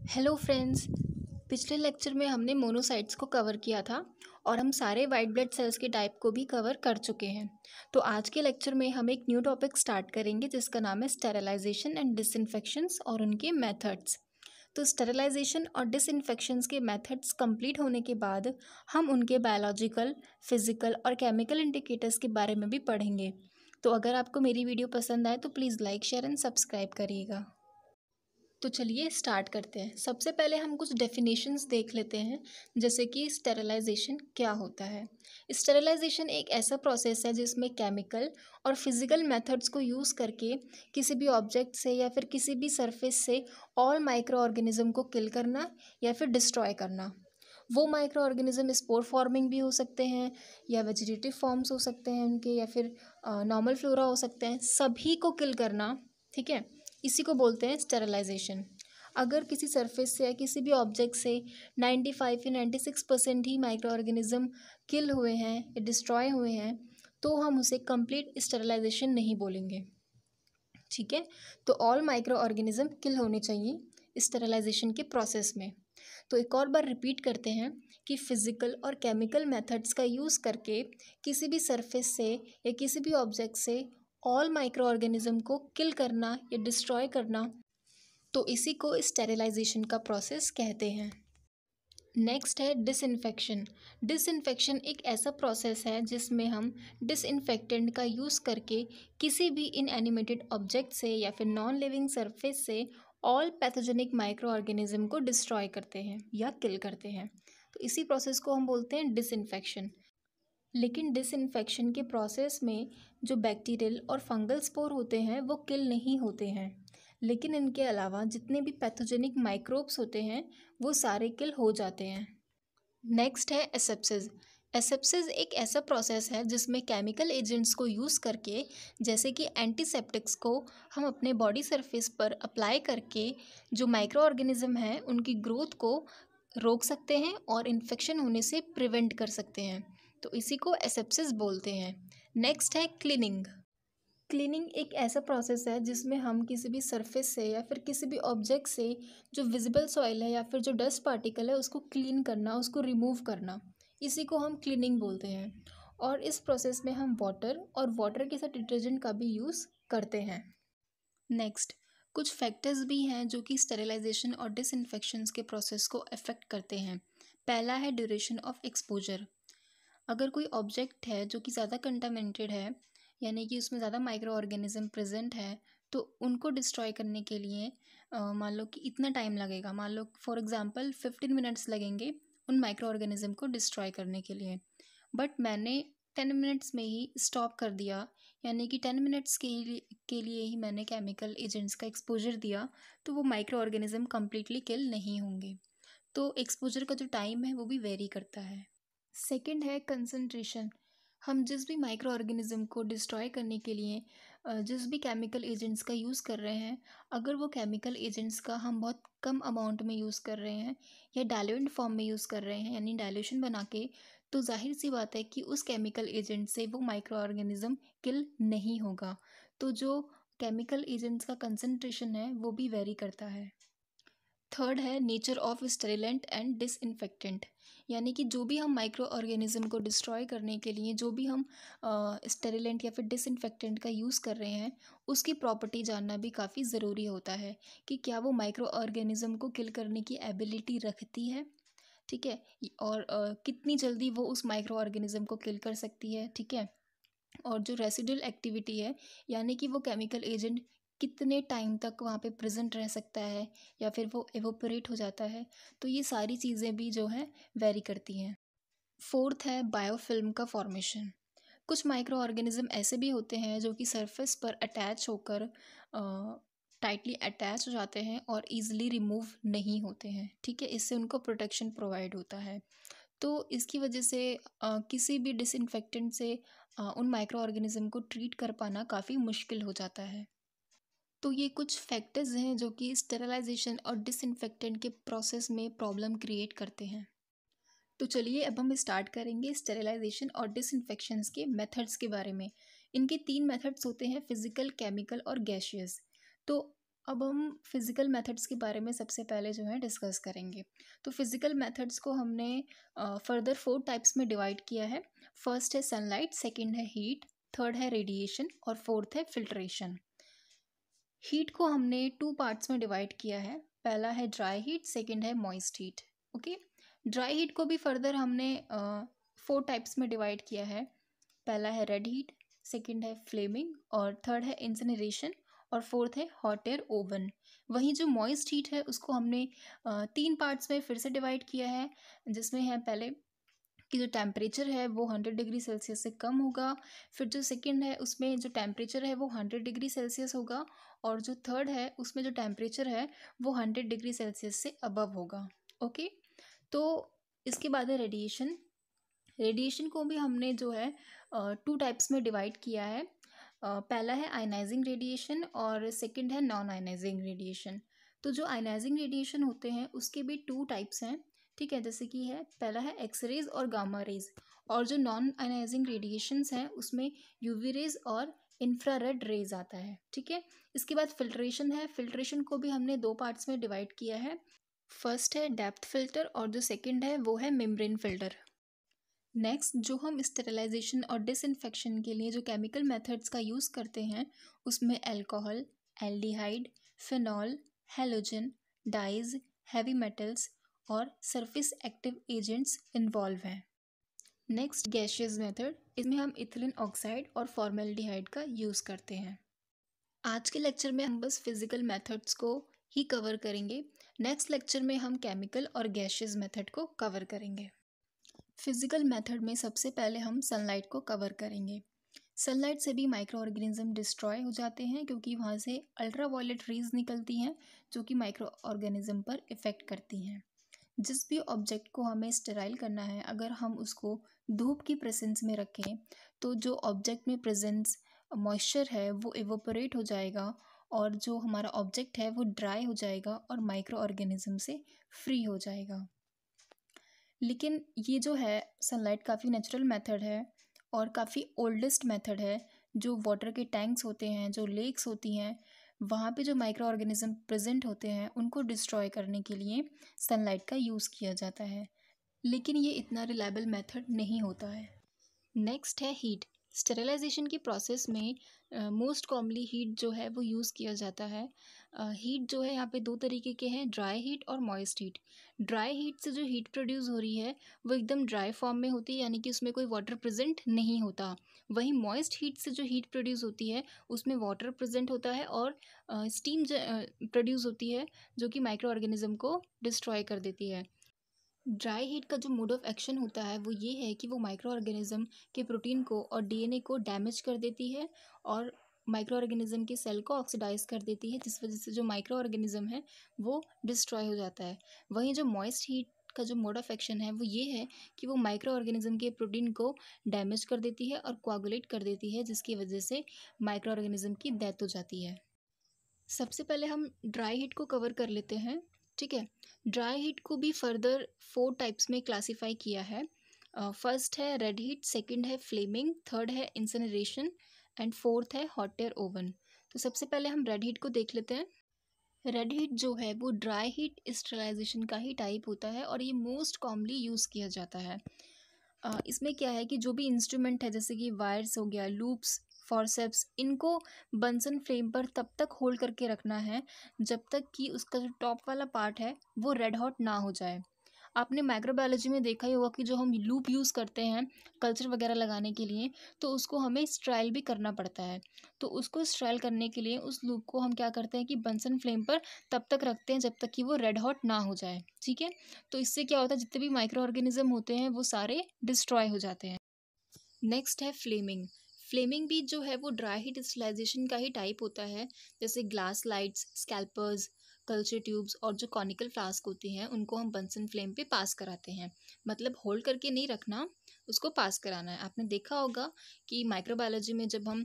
Hello friends. पिछले lecture में हमने मोनोसाइट्स को कवर किया था और हम सारे वाइट ब्लड सेल्स के टाइप को भी कवर कर चुके हैं। तो आज के लेक्चर में हम एक न्यू टॉपिक स्टार्ट करेंगे जिसका नाम है स्टेरिलाइजेशन एंड डिसइंफेक्शंस और उनके मेथड्स। तो स्टेरिलाइजेशन और डिसइंफेक्शंस के मेथड्स कंप्लीट होने के बाद हम उनके बायोलॉजिकल, फिजिकल और केमिकल इंडिकेटर्स के बारे में भी पढ़ेंगे। तो अगर आपको मेरी वीडियो पसंद आए तो please like, share and subscribe करिएगा। तो चलिए स्टार्ट करते हैं। सबसे पहले हम कुछ डेफिनेशंस देख लेते हैं, जैसे कि स्टेरिलाइजेशन क्या होता है। स्टेरिलाइजेशन एक ऐसा प्रोसेस है जिसमें केमिकल और फिजिकल मेथड्स को यूज़ करके किसी भी ऑब्जेक्ट से या फिर किसी भी सरफेस से ऑल माइक्रो ऑर्गेनिज्म को किल करना या फिर डिस्ट्रॉय करना। वो माइक्रो ऑर्गेनिज्म स्पोर फॉर्मिंग भी हो सकते हैं या वेजिटेटिव फॉर्म्स हो सकते हैं उनके, या फिर नॉर्मल फ्लोरा हो सकते हैं, सभी को किल करना। ठीक है, इसी को बोलते हैं स्टेरिलाइजेशन। अगर किसी सरफेस से या किसी भी ऑब्जेक्ट से 95 या 96% ही माइक्रो ऑर्गेनिज्म किल हुए हैं या डिस्ट्रॉय हुए हैं तो हम उसे कंप्लीट स्टेरिलाइजेशन नहीं बोलेंगे। ठीक है, तो ऑल माइक्रो ऑर्गेनिज्म किल होने चाहिए स्टेरिलाइजेशन के प्रोसेस में। तो एक और बार रिपीट करते हैं कि फिजिकल और केमिकल मेथड्स का यूज़ करके किसी भी सरफेस से या किसी भी ऑब्जेक्ट से ऑल माइक्रो ऑर्गेनिज्म को किल करना या डिस्ट्रॉय करना, तो इसी को स्टेरिलाइजेशन का प्रोसेस कहते हैं। नेक्स्ट है डिसइंफेक्शन। डिसइंफेक्शन एक ऐसा प्रोसेस है जिसमें हम डिसइंफेक्टेंट का यूज़ करके किसी भी इनएनिमेटेड ऑब्जेक्ट से या फिर नॉन लिविंग सरफेस से ऑल पैथोजेनिक माइक्रो ऑर्गेनिज्म को डिस्ट्रॉय करते हैं या किल करते हैं। तो इसी प्रोसेस को हम बोलते हैं डिसइंफेक्शन। लेकिन डिसइंफेक्शन के प्रोसेस में जो बैक्टीरियल और फंगल स्पोर होते हैं वो किल नहीं होते हैं, लेकिन इनके अलावा जितने भी पैथोजेनिक माइक्रोब्स होते हैं वो सारे किल हो जाते हैं। नेक्स्ट है एसेप्सिस। एसेप्सिस एक ऐसा प्रोसेस है जिसमें केमिकल एजेंट्स को यूज़ करके, जैसे कि एंटीसेप्टिक्स को हम अपने बॉडी सरफेस पर अप्लाई करके जो माइक्रो ऑर्गेनिज्म हैं उनकी ग्रोथ को रोक सकते हैं और इन्फेक्शन होने से प्रिवेंट कर सकते हैं। तो इसी को एसेप्सिस बोलते हैं। नेक्स्ट है क्लीनिंग। क्लीनिंग एक ऐसा प्रोसेस है जिसमें हम किसी भी सरफेस से या फिर किसी भी ऑब्जेक्ट से जो विजिबल सॉइल है या फिर जो डस्ट पार्टिकल है उसको क्लीन करना, उसको रिमूव करना, इसी को हम क्लीनिंग बोलते हैं। और इस प्रोसेस में हम वाटर और वाटर के साथ डिटर्जेंट का भी यूज़ करते हैं। नेक्स्ट, कुछ फैक्टर्स भी हैं जो कि स्टेरिलाइजेशन और डिसइंफेक्शंस के प्रोसेस को अफेक्ट करते हैं। पहला है ड्यूरेशन ऑफ एक्सपोजर। अगर कोई ऑब्जेक्ट है जो कि ज़्यादा कंटामिनेटेड है, यानी कि उसमें ज़्यादा माइक्रो ऑर्गेनिज्म प्रेजेंट है, तो उनको डिस्ट्रॉय करने के लिए मान लो कि इतना टाइम लगेगा। मान लो फॉर एग्जांपल 15 मिनट्स लगेंगे उन माइक्रो ऑर्गेनिज्म को डिस्ट्रॉय करने के लिए, बट मैंने 10 मिनट्स में ही स्टॉप कर दिया, यानी कि 10 मिनट्स के लिए ही मैंने केमिकल एजेंट्स का एक्सपोजर दिया, तो वो माइक्रो ऑर्गेनिज्म कम्प्लीटली किल नहीं होंगे। तो एक्सपोजर का जो टाइम है वो भी वेरी करता है। सेकंड है कंसंट्रेशन। हम जिस भी माइक्रो ऑर्गेनिज्म को डिस्ट्रॉय करने के लिए जिस भी केमिकल एजेंट्स का यूज़ कर रहे हैं, अगर वो केमिकल एजेंट्स का हम बहुत कम अमाउंट में यूज़ कर रहे हैं या डाइल्यूटेड फॉर्म में यूज़ कर रहे हैं, यानी डाइल्यूशन बना के, तो जाहिर सी बात है कि उस केमिकल एजेंट से वो माइक्रो ऑर्गेनिज्म किल नहीं होगा। तो जो केमिकल एजेंट्स का कंसंट्रेशन है वो भी वेरी करता है। थर्ड है नेचर ऑफ स्टेरिलेंट एंड डिसइंफेक्टेंट, यानी कि जो भी हम माइक्रो ऑर्गेनिज्म को डिस्ट्रॉय करने के लिए जो भी हम स्टेरिलेंट या फिर डिसइंफेक्टेंट का यूज़ कर रहे हैं, उसकी प्रॉपर्टी जानना भी काफ़ी ज़रूरी होता है कि क्या वो माइक्रो ऑर्गेनिज्म को किल करने की एबिलिटी रखती है। ठीक है, और कितनी जल्दी वो उस माइक्रो ऑर्गेनिज्म को किल कर सकती है। ठीक है, और जो रेसिडुअल एक्टिविटी है, यानी कि वो केमिकल एजेंट कितने टाइम तक वहाँ पे प्रेजेंट रह सकता है या फिर वो एवोपरेट हो जाता है, तो ये सारी चीज़ें भी जो है वेरी करती हैं। फोर्थ है बायोफिल्म का फॉर्मेशन। कुछ माइक्रो ऑर्गेनिज्म ऐसे भी होते हैं जो कि सरफेस पर अटैच होकर टाइटली अटैच हो जाते हैं और ईजिली रिमूव नहीं होते हैं। ठीक है, इससे उनको प्रोटेक्शन प्रोवाइड होता है। तो इसकी वजह से किसी भी डिसइंफेक्टेंट से उन माइक्रो ऑर्गेनिज्म को ट्रीट कर पाना काफ़ी मुश्किल हो जाता है। तो ये कुछ फैक्टर्स हैं जो कि स्टेरिलाइजेशन और डिसइंफेक्टेंट के प्रोसेस में प्रॉब्लम क्रिएट करते हैं। तो चलिए अब हम स्टार्ट करेंगे स्टेरिलाइजेशन और डिसइंफेक्शंस के मेथड्स के बारे में। इनके 3 मेथड्स होते हैं, फिजिकल, केमिकल और गैशियस। तो अब हम फिज़िकल मेथड्स के बारे में सबसे पहले जो है डिस्कस करेंगे। तो फिज़िकल मेथड्स को हमने फर्दर 4 टाइप्स में डिवाइड किया है। फर्स्ट है सनलाइट, सेकंड है हीट, थर्ड है रेडिएशन और फोर्थ है फिल्ट्रेशन। हीट को हमने 2 पार्ट्स में डिवाइड किया है। पहला है ड्राई हीट, सेकंड है moist heat. Okay, dry heat को भी फर्दर हमने 4 टाइप्स में डिवाइड किया है। पहला है रेड हीट, सेकंड है फ्लेमिंग और थर्ड है इंसिनरेशन और फोर्थ है हॉट एयर ओवन। वहीं जो मॉइस्ट हीट है उसको हमने 3 पार्ट्स में फिर से डिवाइड किया है, जिसमें है पहले कि जो टेम्परेचर है वो 100 डिग्री सेल्सियस से कम होगा। फिर जो सेकंड है उसमें जो टेम्परेचर है वो 100 डिग्री सेल्सियस होगा और जो थर्ड है उसमें जो टेम्परेचर है वो 100 डिग्री सेल्सियस से अबव होगा। ओके, तो इसके बाद है रेडिएशन। रेडिएशन को भी हमने जो है 2 टाइप्स में डिवाइड किया है। पहला है आयनाइजिंग रेडिएशन और सेकंड है नॉन आयनाइजिंग रेडिएशन। तो जो आयनाइजिंग रेडिएशन होते हैं उसके भी 2 टाइप्स हैं, ठीक है। जैसे कि है पहला है एक्सरेज और गामा रेज, और जो नॉन आयनाइजिंग रेडिएशंस हैं उसमें यूवी रेज और इंफ्रारेड रेज आता है, ठीक है। इसके बाद फिल्ट्रेशन है। फिल्ट्रेशन को भी हमने 2 पार्ट्स में डिवाइड किया है। फर्स्ट है डेप्थ फिल्टर और जो सेकंड है वो है मेम्ब्रेन फिल्टर। नेक्स्ट, जो हम स्टेरिलाइजेशन और डिसइंफेक्शन के लिए जो केमिकल मेथड्स का यूज़ करते हैं उसमें alcohol, aldehyde, phenol, halogen, dyes, heavy metals और सरफेस एक्टिव एजेंट्स इन्वॉल्व हैं। नेक्स्ट, गैशियस मेथड, इसमें हम इथिलीन ऑक्साइड और फॉर्मेल्डिहाइड का यूज़ करते हैं। आज के लेक्चर में हम बस फिजिकल मेथड्स को ही कवर करेंगे। नेक्स्ट लेक्चर में हम केमिकल और गैशियस मेथड को कवर करेंगे। फिजिकल मेथड में सबसे पहले हम सनलाइट को कवर करेंगे। सनलाइट से भी माइक्रो ऑर्गेनिज्म डिस्ट्रॉय हो जाते हैं क्योंकि वहाँ से अल्ट्रा वायलेट रेज निकलती हैं जो कि माइक्रो ऑर्गेनिज्म पर इफ़ेक्ट करती हैं। जिस भी ऑब्जेक्ट को हमें स्टेराइल करना है, अगर हम उसको धूप की प्रेजेंस में रखें तो जो ऑब्जेक्ट में प्रेजेंस मॉइस्चर है वो इवोपरेट हो जाएगा और जो हमारा ऑब्जेक्ट है वो ड्राई हो जाएगा और माइक्रो ऑर्गेनिज्म से फ्री हो जाएगा। लेकिन ये जो है सनलाइट काफ़ी नेचुरल मेथड है और काफ़ी ओल्डेस्ट मेथड है। जो वाटर के टैंक्स होते हैं, जो लेक्स होती हैं, वहाँ पे जो माइक्रो ऑर्गेनिज्म प्रेजेंट होते हैं उनको डिस्ट्रॉय करने के लिए सनलाइट का यूज़ किया जाता है, लेकिन ये इतना रिलायबल मेथड नहीं होता है। नेक्स्ट है हीट। स्टेरिलाइजेशन की प्रोसेस में मोस्ट कॉमनली हीट जो है वो यूज़ किया जाता है। हीट जो है यहाँ पे 2 तरीके के हैं, ड्राई हीट और मॉइस्ट हीट। ड्राई हीट से जो हीट प्रोड्यूस हो रही है वो एकदम ड्राई फॉर्म में होती है, यानी कि उसमें कोई वाटर प्रेजेंट नहीं होता। वहीं मॉइस्ट हीट से जो हीट प्रोड्यूस होती है उसमें वाटर प्रेजेंट होता है और स्टीम प्रोड्यूस होती है जो कि माइक्रो ऑर्गेनिज्म को डिस्ट्रॉय कर देती है। ड्राई हीट का जो मोड ऑफ एक्शन होता है वो ये है कि वो माइक्रो ऑर्गेनिज्म के प्रोटीन को और डीएनए को डैमेज कर देती है और माइक्रो ऑर्गेनिज्म के सेल को ऑक्सीडाइज कर देती है, जिस वजह से जो माइक्रो ऑर्गेनिज्म है वो डिस्ट्रॉय हो जाता है। वहीं जो मॉइस्ट हीट का जो मोड ऑफ एक्शन है वो ये है कि वो माइक्रो ऑर्गेनिज्म के प्रोटीन को डैमेज कर देती है और कोआगुलेट कर देती है, जिसकी वजह से माइक्रो ऑर्गेनिज्म की डेथ हो जाती है। सबसे पहले हम ड्राई हीट को कवर कर लेते हैं, ठीक है। ड्राई हीट को भी फर्दर 4 टाइप्स में क्लासिफाई किया है। फर्स्ट है रेड हीट, सेकंड है फ्लेमिंग, थर्ड है इंसिनरेशन एंड फोर्थ है हॉट एयर ओवन। तो सबसे पहले हम रेड हीट को देख लेते हैं। रेड हीट जो है वो ड्राई हीट स्टेरिलाइजेशन का ही टाइप होता है और ये मोस्ट कॉमनली यूज़ किया जाता है। इसमें क्या है कि जो भी इंस्ट्रूमेंट है जैसे कि वायर्स हो गया, लूप्स, फॉरसेप्स, इनको बंसन फ्लेम पर तब तक होल्ड करके रखना है जब तक कि उसका जो टॉप वाला पार्ट है वो रेड हॉट ना हो जाए। आपने माइक्रोबायोलॉजी में देखा ही होगा कि जो हम लूप यूज़ करते हैं कल्चर वगैरह लगाने के लिए, तो उसको हमें स्ट्राइल भी करना पड़ता है। तो उसको स्ट्राइल करने के लिए उस लूप को हम क्या करते हैं कि बंसन फ्लेम पर तब तक रखते हैं जब तक कि वो रेड हॉट ना हो जाए, ठीक है। तो इससे क्या होता है, जितने भी माइक्रो ऑर्गेनिज्म होते हैं वो सारे डिस्ट्रॉय हो जाते हैं। नेक्स्ट है फ्लेमिंग। फ्लेमिंग भी जो है वो ड्राई हीट स्टेरिलाइजेशन का ही टाइप होता है। जैसे glass lights, scalpers, culture tubes और जो कॉनिकल फ्लास्क होती हैं उनको हम बंसन फ्लेम पे पास कराते हैं। मतलब होल्ड करके नहीं रखना, उसको पास कराना है। आपने देखा होगा कि माइक्रोबायोलॉजी में जब हम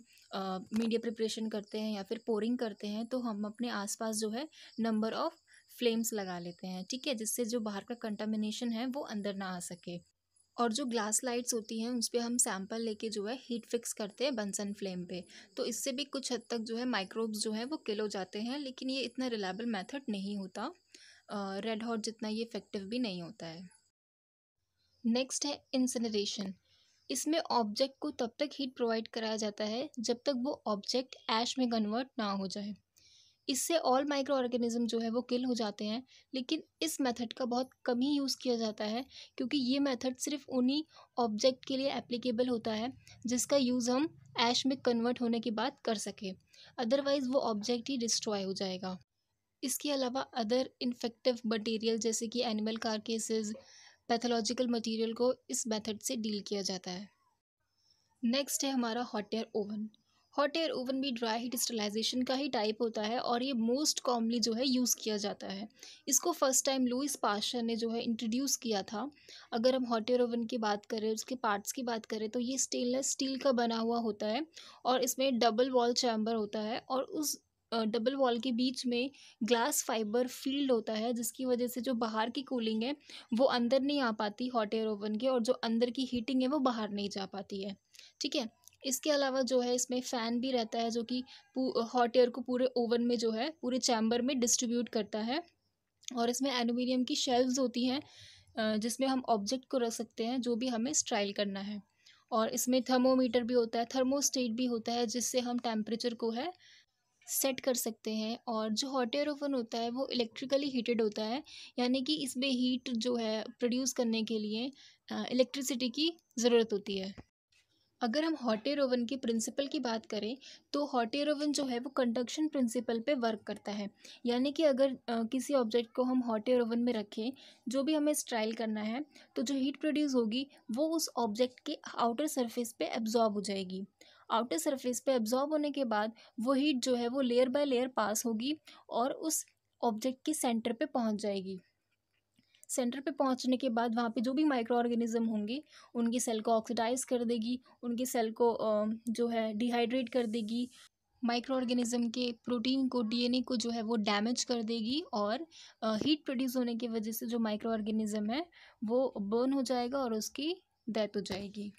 मीडिया प्रिपरेशन करते हैं या फिर पोरिंग करते हैं तो हम अपने आसपास जो है नंबर ऑफ फ्लेम्स लगा लेते हैं, ठीक है, जिससे जो बाहर का कंटामिनेशन है वो अंदर ना आ सके। और जो ग्लास लाइट्स होती हैं उस पे हम सैंपल लेके जो है हीट फिक्स करते हैं बंसन फ्लेम पे। तो इससे भी कुछ हद तक जो है माइक्रोब्स जो है वो किल हो जाते हैं, लेकिन ये इतना रिलायबल मेथड नहीं होता। रेड हॉट जितना ये इफेक्टिव भी नहीं होता है। नेक्स्ट है इंसिनरेशन। इसमें ऑब्जेक्ट को तब तक हीट प्रोवाइड कराया जाता है जब तक वो ऑब्जेक्ट ऐश में कन्वर्ट ना हो जाए। इससे ऑल माइक्रो ऑर्गेनिज्म जो है वो किल हो जाते हैं, लेकिन इस मेथड का बहुत कम ही यूज़ किया जाता है, क्योंकि ये मेथड सिर्फ उन्हीं ऑब्जेक्ट के लिए एप्लीकेबल होता है जिसका यूज़ हम ऐश में कन्वर्ट होने के बाद कर सके। अदरवाइज़ वो ऑब्जेक्ट ही डिस्ट्रॉय हो जाएगा। इसके अलावा अदर इन्फेक्टिव मटेरियल जैसे कि एनिमल कार्केसेस, पैथोलॉजिकल मटेरियल को इस मेथड से डील किया जाता है। नेक्स्ट है हमारा hot air oven. Hot air oven भी ड्राई हीट स्टरलाइजेशन का ही टाइप होता है और ये मोस्ट कॉमनली जो है यूज़ किया जाता है। इसको फर्स्ट टाइम लुईस पास्चर ने जो है इंट्रोड्यूस किया था। अगर हम हॉट एयर ओवन की बात करें, उसके पार्ट्स की बात करें, तो ये स्टेनलेस स्टील का बना हुआ होता है और इसमें डबल वॉल चैम्बर होता है और उस डबल वॉल के बीच में ग्लास फाइबर फील्ड होता है, जिसकी वजह से जो बाहर की कूलिंग है वो अंदर नहीं आ पाती हॉट एयर ओवन के, और जो अंदर की हीटिंग है वो बाहर नहीं जा पाती है। ठीक है। इसके अलावा जो है इसमें फ़ैन भी रहता है जो कि हॉट एयर को पूरे ओवन में जो है पूरे चैम्बर में डिस्ट्रीब्यूट करता है। और इसमें एल्युमिनियम की शेल्व्स होती हैं जिसमें हम ऑब्जेक्ट को रख सकते हैं जो भी हमें स्टाइल करना है। और इसमें थर्मोमीटर भी होता है, थर्मोस्टेट भी होता है, जिससे हम टेम्परेचर को है सेट कर सकते हैं। और जो हॉट एयर ओवन होता है वो इलेक्ट्रिकली हीटेड होता है, यानी कि इसमें हीट जो है प्रोड्यूस करने के लिए इलेक्ट्रिसिटी की ज़रूरत होती है। अगर हम हॉट एयर ओवन के प्रिंसिपल की बात करें, तो हॉट एयर ओवन जो है वो कंडक्शन प्रिंसिपल पे वर्क करता है। यानी कि अगर किसी ऑब्जेक्ट को हम हॉट एयर ओवन में रखें, जो भी हमें स्टाइल करना है, तो जो हीट प्रोड्यूस होगी वो उस ऑब्जेक्ट के आउटर सरफेस पे एब्जॉर्ब हो जाएगी। आउटर सरफेस पे एब्जॉर्ब होने के बाद वो हीट जो है वो लेयर बाय लेयर पास होगी और उस ऑब्जेक्ट के सेंटर पे पहुंच जाएगी। सेंटर पे पहुंचने के बाद वहाँ पे जो भी माइक्रो ऑर्गेनिज्म होंगे उनकी सेल को ऑक्सीडाइज कर देगी, उनकी सेल को जो है डिहाइड्रेट कर देगी, माइक्रो ऑर्गेनिज्म के प्रोटीन को, डीएनए को जो है वो डैमेज कर देगी, और हीट प्रोड्यूस होने की वजह से जो माइक्रो ऑर्गेनिज्म है वो बर्न हो जाएगा और उसकी डेथ हो जाएगी।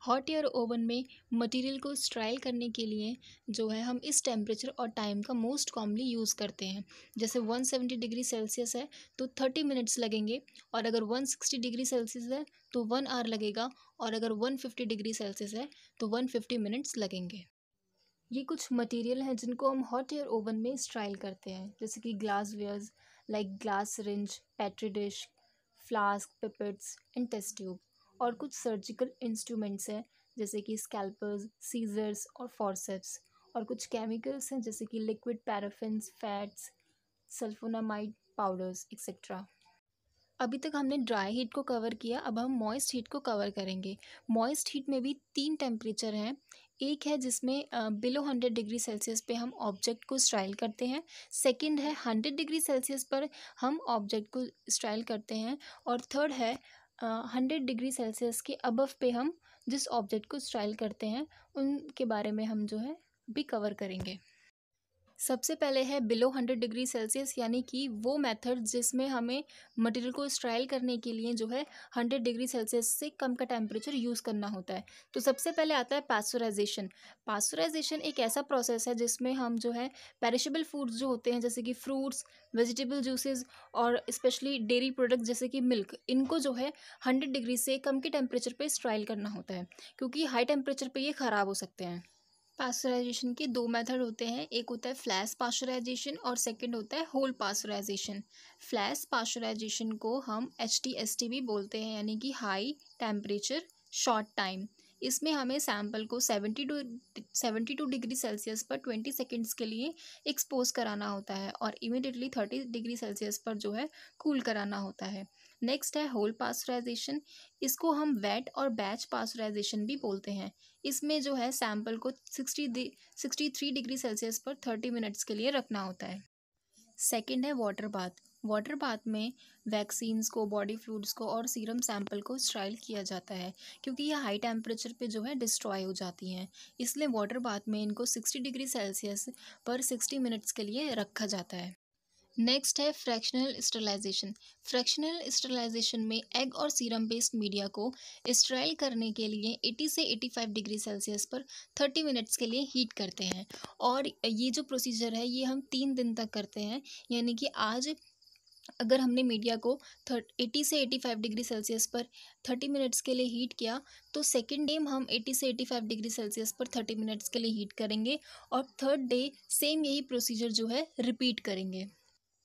हॉट एयर ओवन में मटेरियल को स्ट्राइल करने के लिए जो है हम इस टेम्परेचर और टाइम का मोस्ट कॉमनली यूज़ करते हैं। जैसे 170 डिग्री सेल्सियस है तो 30 मिनट्स लगेंगे, और अगर 160 डिग्री सेल्सियस है तो 1 आवर लगेगा, और अगर 150 डिग्री सेल्सियस है तो 150 मिनट्स लगेंगे। ये कुछ मटेरियल हैं जिनको हम हॉट एयर ओवन में स्ट्राइल करते हैं, जैसे कि glass wares like glass syringe, petri dish, flask, pipettes and test tube. और कुछ सर्जिकल इंस्ट्रूमेंट्स हैं जैसे कि स्कैल्पर्स, सीजर्स और फॉर्सेप्स। और कुछ केमिकल्स हैं जैसे कि liquid paraffins, fats, sulphonamide powders etcetera. अभी तक हमने ड्राई हीट को कवर किया, अब हम मॉइस्ट हीट को कवर करेंगे। मॉइस्ट हीट में भी 3 टेम्परेचर हैं। एक है जिसमें बिलो 100 डिग्री सेल्सियस पे हम ऑब्जेक्ट को स्टाइल करते हैं। सेकंड है 100 डिग्री सेल्सियस पर हम ऑब्जेक्ट को स्टाइल करते हैं। और थर्ड है 100 डिग्री सेल्सियस के अबव पे हम जिस ऑब्जेक्ट को स्टाइल करते हैं उनके बारे में हम जो है भी कवर करेंगे। सबसे पहले है बिलो 100 डिग्री सेल्सियस, यानी कि वो मेथड जिसमें हमें मटेरियल को स्ट्राइल करने के लिए जो है 100 डिग्री सेल्सियस से कम का टेम्परेचर यूज़ करना होता है। तो सबसे पहले आता है पास्चराइजेशन। पास्चराइजेशन एक ऐसा प्रोसेस है जिसमें हम जो है पेरिशेबल फूड्स जो होते हैं जैसे कि फ्रूट्स, वेजिटेबल जूसेस और स्पेशली डेयरी प्रोडक्ट जैसे कि मिल्क, इनको जो है 100 डिग्री से कम के टेम्परेचर पर स्ट्राइल करना होता है, क्योंकि हाई टेम्परेचर पर ये ख़राब हो सकते हैं। पास्चराइजेशन के 2 मेथड होते हैं, एक होता है फ्लैश पास्चराइजेशन और सेकंड होता है होल पास्चराइजेशन। फ्लैश पास्चराइजेशन को हम HTST भी बोलते हैं, यानी कि हाई टेम्परेचर शॉर्ट टाइम। इसमें हमें सैंपल को 72 डिग्री सेल्सियस पर 20 सेकेंड्स के लिए एक्सपोज कराना होता है और इमीडिएटली 30 डिग्री सेल्सियस पर जो है कूल कराना होता है। नेक्स्ट है होल पास्चराइजेशन। इसको हम वेट और बैच पास्चराइजेशन भी बोलते हैं। इसमें जो है सैंपल को 63 डिग्री सेल्सियस पर 30 मिनट्स के लिए रखना होता है। सेकंड है वाटर बाथ। वाटर बाथ में वैक्सीन्स को, बॉडी फ्लूइड्स को और सीरम सैंपल को स्टाइल किया जाता है, क्योंकि यह हाई टेम्परेचर पे जो है डिस्ट्रॉय हो जाती हैं। इसलिए वाटर बाथ में इनको 60 डिग्री सेल्सियस पर 60 मिनट्स के लिए रखा जाता है। नेक्स्ट है फ्रैक्शनल स्टरलाइजेशन। फ्रैक्शनल स्टरलाइजेशन में एग और सीरम बेस्ड मीडिया को स्टराइल करने के लिए 80 से 85 डिग्री सेल्सियस पर 30 मिनट्स के लिए हीट करते हैं। और ये जो प्रोसीजर है ये हम 3 दिन तक करते हैं। यानी कि आज अगर हमने मीडिया को 80 से 85 डिग्री सेल्सियस पर 30 मिनट्स के लिए हीट किया, तो सेकेंड डे हम 80 से 85 डिग्री सेल्सियस पर 30 मिनट्स के लिए हीट करेंगे और थर्ड डे सेम यही प्रोसीजर जो है रिपीट करेंगे।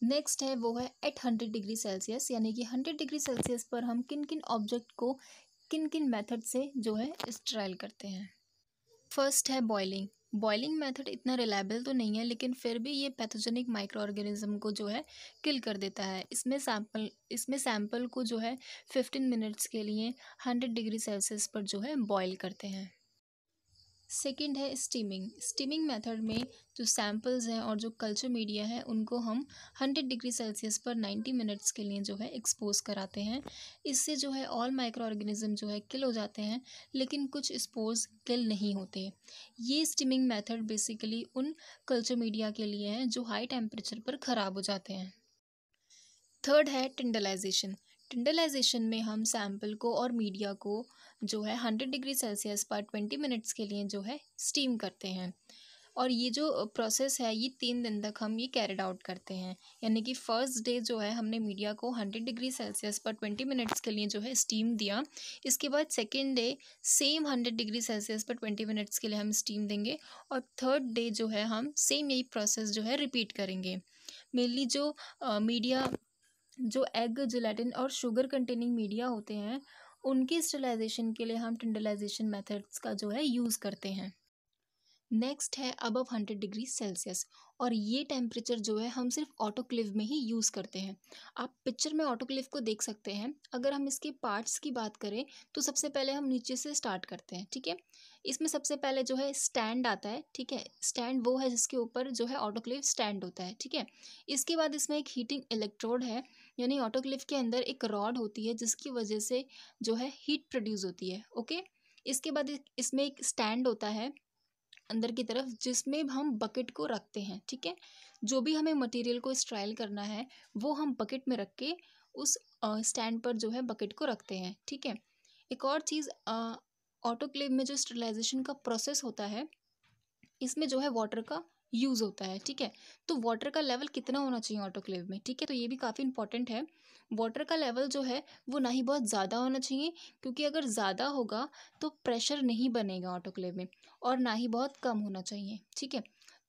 नेक्स्ट है वो है एट 100 डिग्री सेल्सियस, यानी कि 100 डिग्री सेल्सियस पर हम किन किन ऑब्जेक्ट को किन किन मेथड से जो है स्टराइल करते हैं। फर्स्ट है बॉइलिंग। बॉइलिंग मेथड इतना रिलायबल तो नहीं है, लेकिन फिर भी ये पैथोजेनिक माइक्रो ऑर्गेनिज्म को जो है किल कर देता है। इसमें सैंपल को जो है 15 मिनट्स के लिए 100 डिग्री सेल्सियस पर जो है बॉयल करते हैं। सेकंड है स्टीमिंग। स्टीमिंग मेथड में जो सैंपल्स हैं और जो कल्चर मीडिया है उनको हम 100 डिग्री सेल्सियस पर 90 मिनट्स के लिए जो है एक्सपोज कराते हैं। इससे जो है ऑल माइक्रो ऑर्गेनिज्म जो है किल हो जाते हैं, लेकिन कुछ स्पोर्स किल नहीं होते। ये स्टीमिंग मेथड बेसिकली उन कल्चर मीडिया के लिए है जो हाई टेम्परेचर पर ख़राब हो जाते हैं। थर्ड है टिंडलाइजेशन। टिंडलाइजेशन में हम सैंपल को और मीडिया को जो है 100 डिग्री सेल्सियस पर 20 मिनट्स के लिए जो है स्टीम करते हैं। और ये जो प्रोसेस है ये 3 दिन तक हम ये कैरिड आउट करते हैं। यानी कि फर्स्ट डे जो है हमने मीडिया को 100 डिग्री सेल्सियस पर 20 मिनट्स के लिए जो है स्टीम दिया। इसके बाद second day same 100 degree Celsius पर 20 मिनट्स के लिए हम स्टीम देंगे। और थर्ड डे जो है हम सेम यही प्रोसेस जो है रिपीट करेंगे। मेनली जो एग, जिलेटिन और शुगर कंटेनिंग मीडिया होते हैं उनकी स्टरलाइजेशन के लिए हम टिंडलाइजेशन मेथड्स का जो है यूज़ करते हैं। नेक्स्ट है अबव 100 डिग्री सेल्सियस, और ये टेम्परेचर जो है हम सिर्फ ऑटोक्लेव में ही यूज़ करते हैं। आप पिक्चर में ऑटोक्लेव को देख सकते हैं। अगर हम इसके पार्ट्स की बात करें तो सबसे पहले हम नीचे से स्टार्ट करते हैं, ठीक है। इसमें सबसे पहले जो है स्टैंड आता है, ठीक है। स्टैंड वो है जिसके ऊपर जो है ऑटोक्लेव स्टैंड होता है, ठीक है। इसके बाद इसमें एक हीटिंग इलेक्ट्रोड है, यानी ऑटोक्लेव के अंदर एक रॉड होती है जिसकी वजह से जो है हीट प्रोड्यूस होती है, ओके। इसके बाद इसमें एक स्टैंड होता है अंदर की तरफ जिसमें हम बकेट को रखते हैं, ठीक है। जो भी हमें मटेरियल को स्ट्राइल करना है वो हम बकेट में रख के उस स्टैंड पर जो है बकेट को रखते हैं, ठीक है। एक और चीज़, ऑटोक्लेव में जो स्टरलाइजेशन का प्रोसेस होता है इसमें जो है वाटर का यूज़ होता है, ठीक है। तो वाटर का लेवल कितना होना चाहिए ऑटोक्लेव में, ठीक है, तो ये भी काफ़ी इंपॉर्टेंट है। वाटर का लेवल जो है वो ना ही बहुत ज़्यादा होना चाहिए, क्योंकि अगर ज़्यादा होगा तो प्रेशर नहीं बनेगा ऑटोक्लेव में, और ना ही बहुत कम होना चाहिए, ठीक है।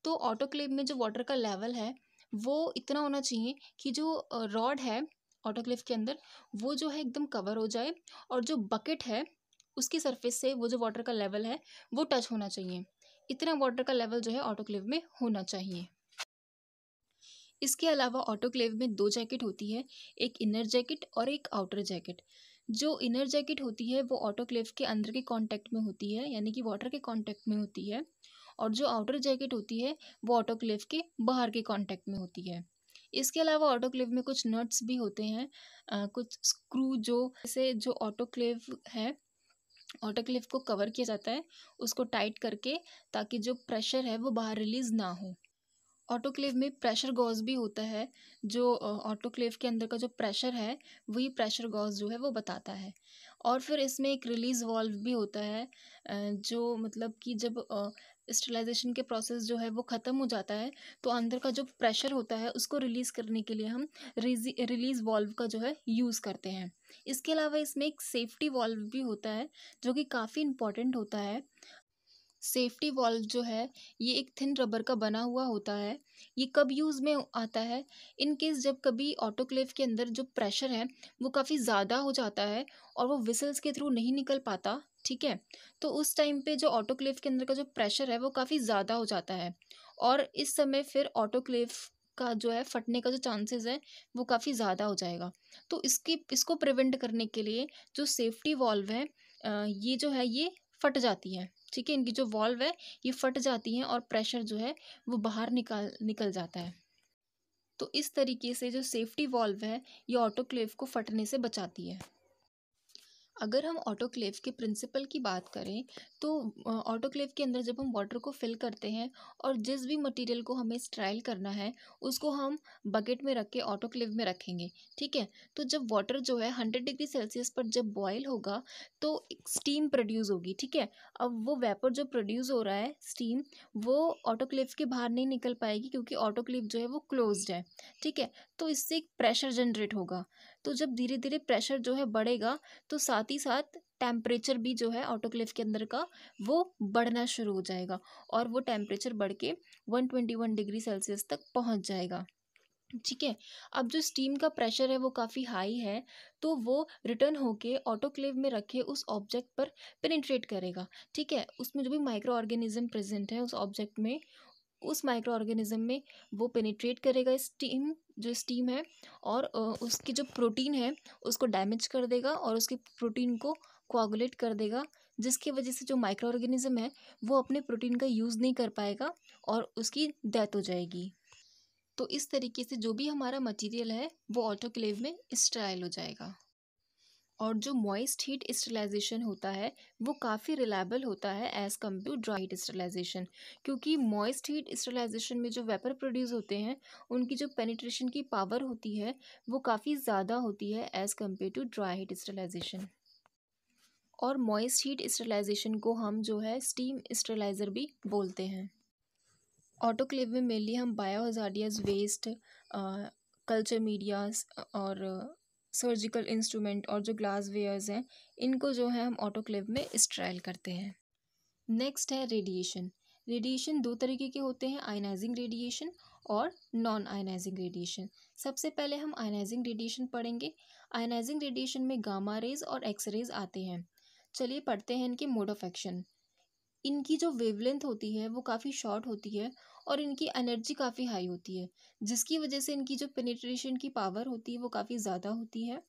तो ऑटोक्लेव में जो वाटर का लेवल है वो इतना होना चाहिए कि जो रॉड है ऑटोक्लेव के अंदर वो जो है एकदम कवर हो जाए, और जो बकेट है उसकी सरफेस से वो जो वाटर का लेवल है वो टच होना चाहिए। इतना वाटर का लेवल जो है ऑटोक्लेव में होना चाहिए। इसके अलावा ऑटोक्लेव में 2 जैकेट होती है, एक इनर जैकेट और एक आउटर जैकेट। जो इनर जैकेट होती है वो ऑटोक्लेव के अंदर के कांटेक्ट में होती है, यानी कि वाटर के कांटेक्ट में होती है। और जो आउटर जैकेट होती है वो ऑटोक्लेव के बाहर के कांटेक्ट में होती है। इसके अलावा ऑटोक्लेव में कुछ नट्स भी होते हैं, कुछ स्क्रू जो जैसे जो ऑटोक्लेव है ऑटोक्लेव को कवर किया जाता है उसको टाइट करके, ताकि जो प्रेशर है वो बाहर रिलीज़ ना हो। ऑटोक्लेव में प्रेशर गॉज भी होता है, जो ऑटोक्लेव के अंदर का जो प्रेशर है वही प्रेशर गॉज जो है वो बताता है। और फिर इसमें एक रिलीज़ वाल्व भी होता है, जो मतलब कि जब स्टरलाइजेशन के प्रोसेस जो है वो ख़त्म हो जाता है तो अंदर का जो प्रेशर होता है उसको रिलीज़ करने के लिए हम रिलीज़ वाल्व का जो है यूज़ करते हैं। इसके अलावा इसमें एक सेफ्टी वाल्व भी होता है जो कि काफ़ी इम्पॉर्टेंट होता है। सेफ्टी वाल्व जो है ये एक थिन रबर का बना हुआ होता है। ये कब यूज़ में आता है, इन केस जब कभी ऑटोक्लेव के अंदर जो प्रेशर है वो काफ़ी ज़्यादा हो जाता है और वो विसल्स के थ्रू नहीं निकल पाता, ठीक है। तो उस टाइम पे जो ऑटोक्लेव के अंदर का जो प्रेशर है वो काफ़ी ज़्यादा हो जाता है, और इस समय फिर ऑटोक्लेव का जो है फटने का जो चांसेस है वो काफ़ी ज़्यादा हो जाएगा। तो इसको प्रिवेंट करने के लिए जो सेफ्टी वाल्व है, ये जो है ये फट जाती है, ठीक है। इनकी जो वॉल्व है ये फट जाती हैं और प्रेशर जो है वो बाहर निकल जाता है। तो इस तरीके से जो सेफ्टी वॉल्व है ये ऑटोक्लेव को फटने से बचाती है। अगर हम ऑटोक्लेव के प्रिंसिपल की बात करें तो ऑटोक्लेव के अंदर जब हम वाटर को फिल करते हैं और जिस भी मटेरियल को हमें स्टेराइल करना है उसको हम बकेट में रख के ऑटोक्लेव में रखेंगे। ठीक है। तो जब वाटर जो है 100 डिग्री सेल्सियस पर जब बॉयल होगा तो एक स्टीम प्रोड्यूस होगी। ठीक है। अब वो वेपर जो प्रोड्यूस हो रहा है स्टीम, वो ऑटोक्लेव के बाहर नहीं निकल पाएगी क्योंकि ऑटोक्लेव जो है वो क्लोज्ड है। ठीक है। तो इससे एक प्रेशर जनरेट होगा। तो जब धीरे धीरे प्रेशर जो है बढ़ेगा तो साथ ही साथ टेम्परेचर भी जो है ऑटोक्लेव के अंदर का वो बढ़ना शुरू हो जाएगा और वो टेम्परेचर बढ़ के 121 डिग्री सेल्सियस तक पहुंच जाएगा। ठीक है। अब जो स्टीम का प्रेशर है वो काफ़ी हाई है तो वो रिटर्न होके ऑटोक्लेव में रखे उस ऑब्जेक्ट पर पेनिट्रेट करेगा। ठीक है। उसमें जो भी माइक्रो ऑर्गेनिज्म प्रेजेंट है उस ऑब्जेक्ट में, उस माइक्रो ऑर्गेनिज्म में वो पेनिट्रेट करेगा स्टीम, जो स्टीम है, और उसकी जो प्रोटीन है उसको डैमेज कर देगा और उसके प्रोटीन को कोआगुलेट कर देगा, जिसकी वजह से जो माइक्रो ऑर्गेनिज्म है वो अपने प्रोटीन का यूज़ नहीं कर पाएगा और उसकी डेथ हो जाएगी। तो इस तरीके से जो भी हमारा मटेरियल है वो ऑटोक्लेव में स्टेराइल हो जाएगा। और जो मॉइस्ट हीट स्टरलाइजेशन होता है वो काफ़ी रिलायबल होता है as compare to dry heat sterilization, क्योंकि मॉइस्ट हीट स्टरलाइजेशन में जो वेपर प्रोड्यूस होते हैं उनकी जो पेनिट्रेशन की पावर होती है वो काफ़ी ज़्यादा होती है as compare to dry heat sterilization. और मॉइस्ट हीट स्टरलाइजेशन को हम जो है स्टीम स्टरलाइज़र भी बोलते हैं। ऑटोक्लेव में मेनली हम बायोहजार्डियस वेस्ट, कल्चर मीडियाज और सर्जिकल इंस्ट्रूमेंट और जो ग्लास वेयर्स हैं इनको जो है हम ऑटोक्लेव में स्टेराइल करते हैं। नेक्स्ट है रेडिएशन। रेडिएशन दो तरीके के होते हैं, आयनाइजिंग रेडिएशन और नॉन आयनाइजिंग रेडिएशन। सबसे पहले हम आयनाइजिंग रेडिएशन पढ़ेंगे। आयनाइजिंग रेडिएशन में गामा रेज और एक्स रेज आते हैं। चलिए पढ़ते हैं इनके मोड ऑफ एक्शन। इनकी जो वेवलेंथ होती है वो काफ़ी शॉर्ट होती है और इनकी एनर्जी काफ़ी हाई होती है, जिसकी वजह से इनकी जो पेनिट्रेशन की पावर होती है वो काफ़ी ज़्यादा होती है।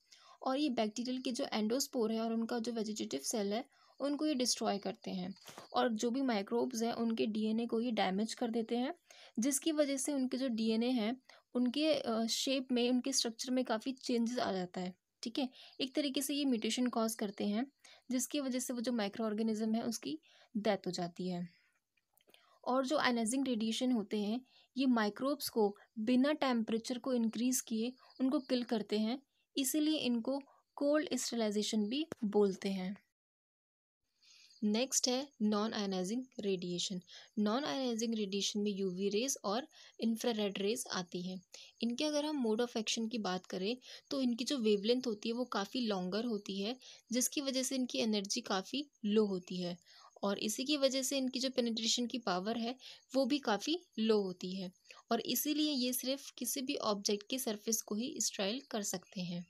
और ये बैक्टीरियल के जो एंडोस्पोर है और उनका जो वेजिटेटिव सेल है उनको ये डिस्ट्रॉय करते हैं और जो भी माइक्रोब्स हैं उनके डीएनए को ये डैमेज कर देते हैं, जिसकी वजह से उनके जो डीएनए हैं उनके शेप में, उनके स्ट्रक्चर में काफ़ी चेंजेस आ जाता है। ठीक है। एक तरीके से ये म्यूटेशन कॉज करते हैं जिसकी वजह से वो जो माइक्रो ऑर्गेनिज्म है उसकी डेथ हो जाती है। और जो आयनाइजिंग रेडिएशन होते हैं ये माइक्रोब्स को बिना टेम्परेचर को इंक्रीज किए उनको किल करते हैं, इसीलिए इनको कोल्ड स्टरलाइजेशन भी बोलते हैं। नेक्स्ट है non ionising radiation. Non ionising radiation में यूवी रेज और इंफ्रारेड रेज आती हैं। इनके अगर हम मोड ऑफ एक्शन की बात करें तो इनकी जो वेवलेंथ होती है वो काफ़ी लॉन्गर होती है, जिसकी वजह से इनकी एनर्जी काफ़ी लो होती है और इसी की वजह से इनकी जो पेनिट्रेशन की पावर है वो भी काफ़ी लो होती है और इसीलिए ये सिर्फ किसी भी ऑब्जेक्ट के सरफेस को ही स्ट्राइल कर सकते हैं।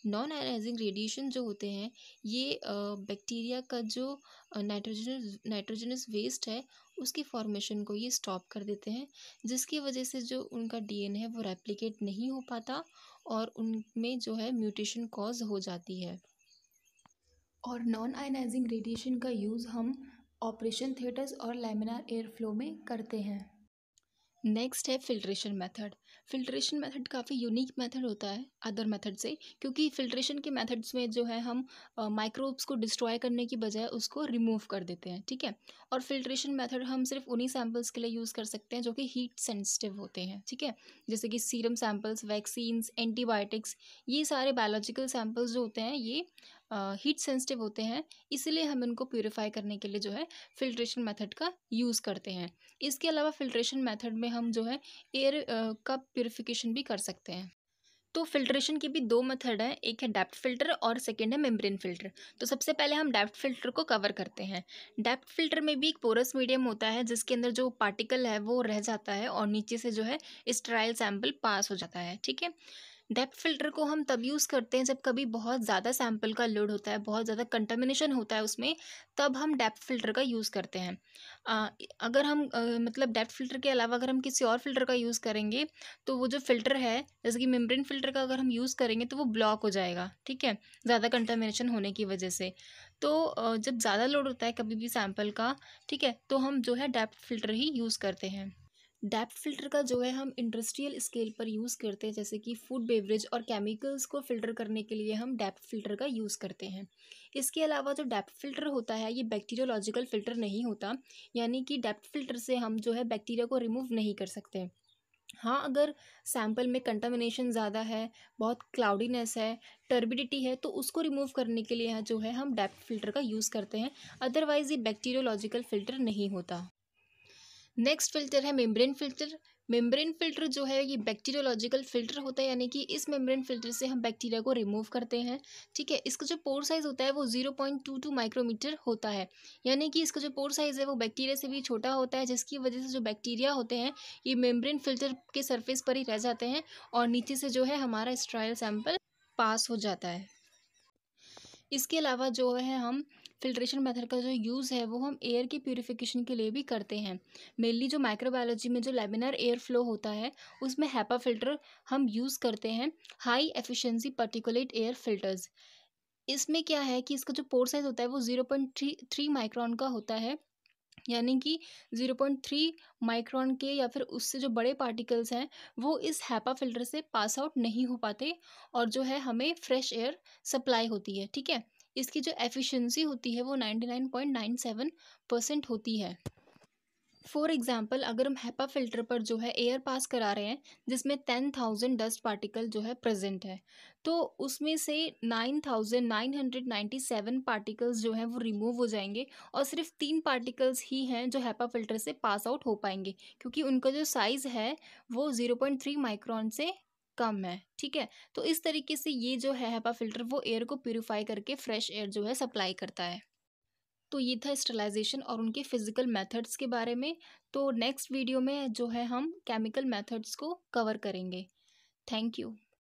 नॉन आयनाइजिंग रेडिएशन जो होते हैं ये बैक्टीरिया का जो नाइट्रोजनस वेस्ट है उसकी फॉर्मेशन को ये स्टॉप कर देते हैं, जिसकी वजह से जो उनका डीएनए है वो रेप्लिकेट नहीं हो पाता और उनमें जो है म्यूटेशन कॉज हो जाती है। और नॉन आयनाइजिंग रेडिएशन का यूज़ हम ऑपरेशन थिएटर्स और लैमिनार एयर फ्लो में करते हैं। नेक्स्ट है फिल्ट्रेशन मेथड। फिल्ट्रेशन मेथड काफ़ी यूनिक मेथड होता है अदर मेथड से, क्योंकि फिल्ट्रेशन के मेथड्स में जो है हम माइक्रोब्स को डिस्ट्रॉय करने की बजाय उसको रिमूव कर देते हैं। ठीक है। और फिल्ट्रेशन मेथड हम सिर्फ उन्हीं सैम्पल्स के लिए यूज़ कर सकते हैं जो कि हीट सेंसिटिव होते हैं। ठीक है। जैसे कि सीरम सैम्पल्स, वैक्सीन्स, एंटीबायोटिक्स, ये सारे बायोलॉजिकल सैम्पल्स जो होते हैं ये हीट सेंसिटिव होते हैं, इसीलिए हम इनको प्योरीफाई करने के लिए जो है फिल्ट्रेशन मेथड का यूज़ करते हैं। इसके अलावा फिल्ट्रेशन मेथड में हम जो है एयर का प्योरीफिकेशन भी कर सकते हैं। तो फिल्ट्रेशन की भी दो मेथड है, एक है डेप्थ फिल्टर और सेकेंड है मेम्ब्रेन फिल्टर। तो सबसे पहले हम डेप्थ फिल्टर को कवर करते हैं। डेप्थ फिल्टर में भी एक पोरस मीडियम होता है जिसके अंदर जो पार्टिकल है वो रह जाता है और नीचे से जो है स्टेराइल सैंपल पास हो जाता है। ठीक है। डेप्थ फिल्टर को हम तब यूज़ करते हैं जब कभी बहुत ज़्यादा सैंपल का लोड होता है, बहुत ज़्यादा कंटामिनेशन होता है उसमें, तब हम डेप्थ फिल्टर का यूज़ करते हैं। अगर हम मतलब डेप्थ फिल्टर के अलावा अगर हम किसी और फिल्टर का यूज़ करेंगे तो वो जो फ़िल्टर है जैसे कि मेम्ब्रेन फ़िल्टर का अगर हम यूज़ करेंगे तो वो ब्लॉक हो जाएगा। ठीक है। ज़्यादा कंटामिनेशन होने की वजह से। तो जब ज़्यादा लोड होता है कभी भी सैंपल का, ठीक है, तो हम जो है डेप्थ फिल्टर ही यूज़ करते हैं। डेप्थ फ़िल्टर का जो है हम इंडस्ट्रियल स्केल पर यूज़ करते हैं, जैसे कि फूड बेवरेज और केमिकल्स को फ़िल्टर करने के लिए हम डेप्थ फ़िल्टर का यूज़ करते हैं। इसके अलावा जो डेप्थ फ़िल्टर होता है ये बैक्टीरियोलॉजिकल फ़िल्टर नहीं होता, यानी कि डेप्थ फ़िल्टर से हम जो है बैक्टीरिया को रिमूव नहीं कर सकते। हाँ, अगर सैंपल में कंटामिनेशन ज़्यादा है, बहुत क्लाउडीनेस है, टर्बिडिटी है, तो उसको रिमूव करने के लिए जो है हम डेप्थ फ़िल्टर का यूज़ करते हैं। अदरवाइज़ ये बैक्टीरियोलॉजिकल फ़िल्टर नहीं होता। नेक्स्ट फ़िल्टर है मेम्ब्रेन फ़िल्टर। मेम्ब्रेन फ़िल्टर जो है ये बैक्टीरियोलॉजिकल फ़िल्टर होता है, यानी कि इस मेम्ब्रेन फ़िल्टर से हम बैक्टीरिया को रिमूव करते हैं। ठीक है, इसका जो पोर साइज़ होता है वो 0.22 माइक्रोमीटर होता है, यानी कि इसका जो पोर साइज़ है वो बैक्टीरिया से भी छोटा होता है, जिसकी वजह से जो बैक्टीरिया होते हैं ये मेम्ब्रेन फ़िल्टर के सरफेस पर ही रह जाते हैं और नीचे से जो है हमारा स्टेराइल सैंपल पास हो जाता है। इसके अलावा जो है हम फ़िल्ट्रेशन मेथड का जो यूज़ है वो हम एयर की प्यूरिफिकेशन के लिए भी करते हैं। मेनली जो माइक्रोबायोलॉजी में जो लैमिनार एयर फ्लो होता है उसमें हैपा फ़िल्टर हम यूज़ करते हैं, high efficiency particulate air filters. इसमें क्या है कि इसका जो पोर साइज़ होता है वो 0.3 माइक्रोन का होता है, यानी कि 0.3 माइक्रोन के या फिर उससे जो बड़े पार्टिकल्स हैं वो इस हैपा फ़िल्टर से पास आउट नहीं हो पाते और जो है हमें फ्रेश एयर सप्लाई होती है। ठीक है, इसकी जो एफिशिएंसी होती है वो 99.97% होती है। फॉर एग्जाम्पल अगर हम हैपा फिल्टर पर जो है एयर पास करा रहे हैं जिसमें 10,000 डस्ट पार्टिकल जो है प्रेजेंट है, तो उसमें से 9,997 पार्टिकल्स जो हैं वो रिमूव हो जाएंगे और सिर्फ 3 पार्टिकल्स ही हैं जो हैपा फिल्टर से पास आउट हो पाएंगे, क्योंकि उनका जो साइज़ है वो 0.3 माइक्रोन से कम है। ठीक है, तो इस तरीके से ये जो है हैपा फिल्टर वो एयर को प्यूरिफाई करके फ्रेश एयर जो है सप्लाई करता है। तो ये था स्टरलाइजेशन और उनके फिजिकल मेथड्स के बारे में। तो नेक्स्ट वीडियो में जो है हम केमिकल मेथड्स को कवर करेंगे। Thank you.